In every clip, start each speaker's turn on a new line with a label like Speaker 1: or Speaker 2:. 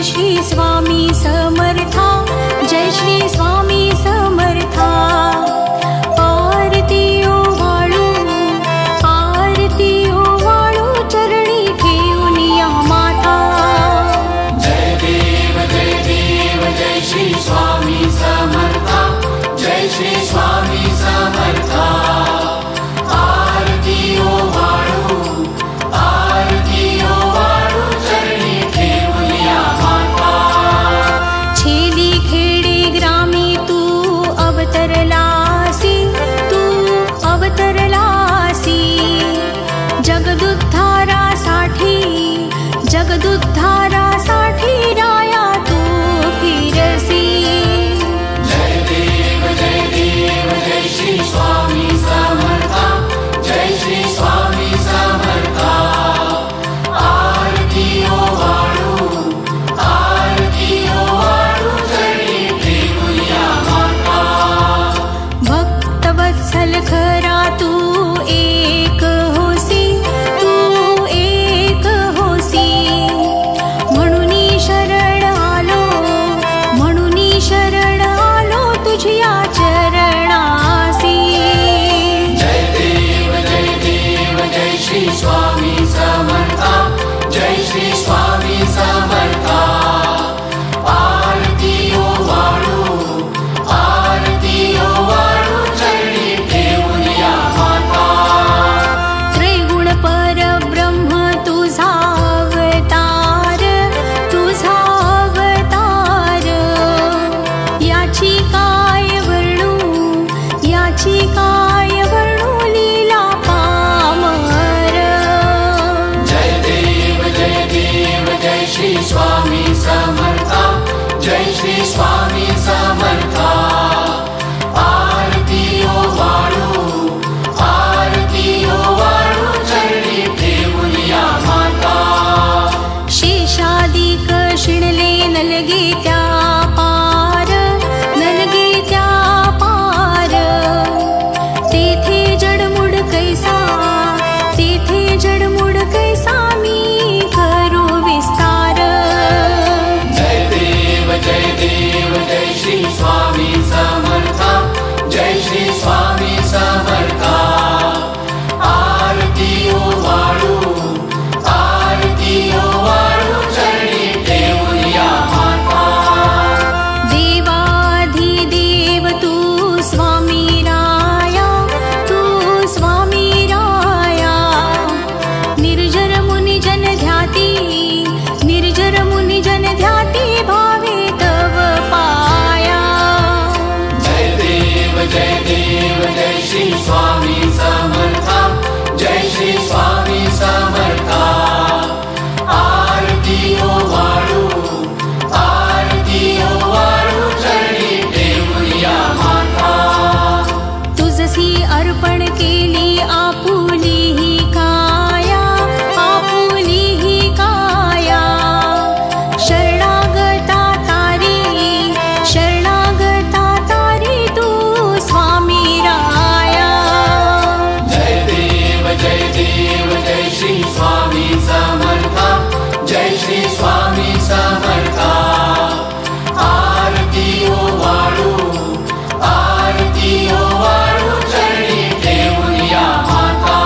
Speaker 1: श्री स्वामी समर्था, जय श्री स्वामी समर्था। आरती ओवाळू, आरती ओवाळू, चरणी ठेवून या माथा।
Speaker 2: जय देव जय श्री स्वामी समर्था, जय श्री स्वामी समर्था। आरती ओवाळू, आरती ओवाळू, चरणी ठेवून या माता।
Speaker 1: छेली खेडे ग्रामी तू अवतरलासी, तू अवतरलासी। जगदुद्धारासाठी, जगदुद्धारासाठी राया तू फिरसी।
Speaker 2: जय देव जय श्री स्वामी समर्था, जय श्री स्वामी समर्था। आरती ओवाळू, आरती ओवाळू, चरणी ठेवून या माता।
Speaker 1: भक्तवत्सल खरा तू एक होसी, तू एक होसी। म्हणूनी शरण आलो, म्हणूनी शरण आलो तुझ्या चरणासी।
Speaker 2: जय देव जय श्री स्वामी समर्था, जय श्री स्वामी समर्था। आरती ओवाळू, आरती ओवाळू, चरणी ठेवून या माता।
Speaker 1: त्रिगुण परब्रह्म तुझा अवतार, तुझा अवतार। याची काय वर्णू, याची काय वर्णू, लीला पामर।
Speaker 2: जय देव जय श्री स्वामी समर्था, जय श्री स्वामी समर्था। आरती ओवाळू, आरती ओवाळू, चरणी ठेवून या माता।
Speaker 1: शेषादिक शिणले नलगे त्या पार, नलगे त्या पार। तेथे जडमुड कैसा, तेथे जडमुड कैसा, मी करू विस्तार।
Speaker 2: जय देव जय श्री स्वामी समर्था, जय श्री स्वामी समर्था। आरती ओवाळू, आरती ओवाळू, चरणी ठेवून या माता।
Speaker 1: देवाधिदेव तू स्वामी राया, तू स्वामी राया। निर्जर मुनी जन ध्याती, निर्जर मुनी जन ध्याती, भावे तव पाया।
Speaker 2: जय देव जय श्री स्वामी समर्था, जय श्री स्वामी समर्था। आरती ओवाळू, आरती ओवाळू, चरणी ठेवून या माता।
Speaker 1: तुझसी अर्पण केली आपुली ही काया, आपुली ही काया। शरणागता तारी, शरणागता तारी, तू स्वामी राया।
Speaker 2: जय देव जय श्री स्वामी समर्था, जय श्री स्वामी समर्था। आरती ओवाळू, आरती ओवाळू, चरणी ठेवून या माता।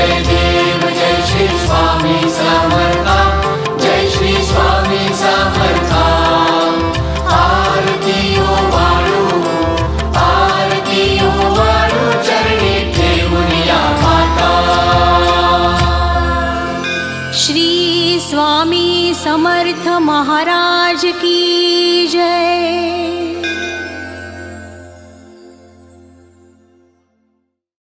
Speaker 2: जय देव जय श्री स्वामी समर्था जय श्री स्वामी समर्था आरती ओ वाळू चरणी ठेवून या माता
Speaker 1: श्री स्वामी समर्थ महाराज की जय।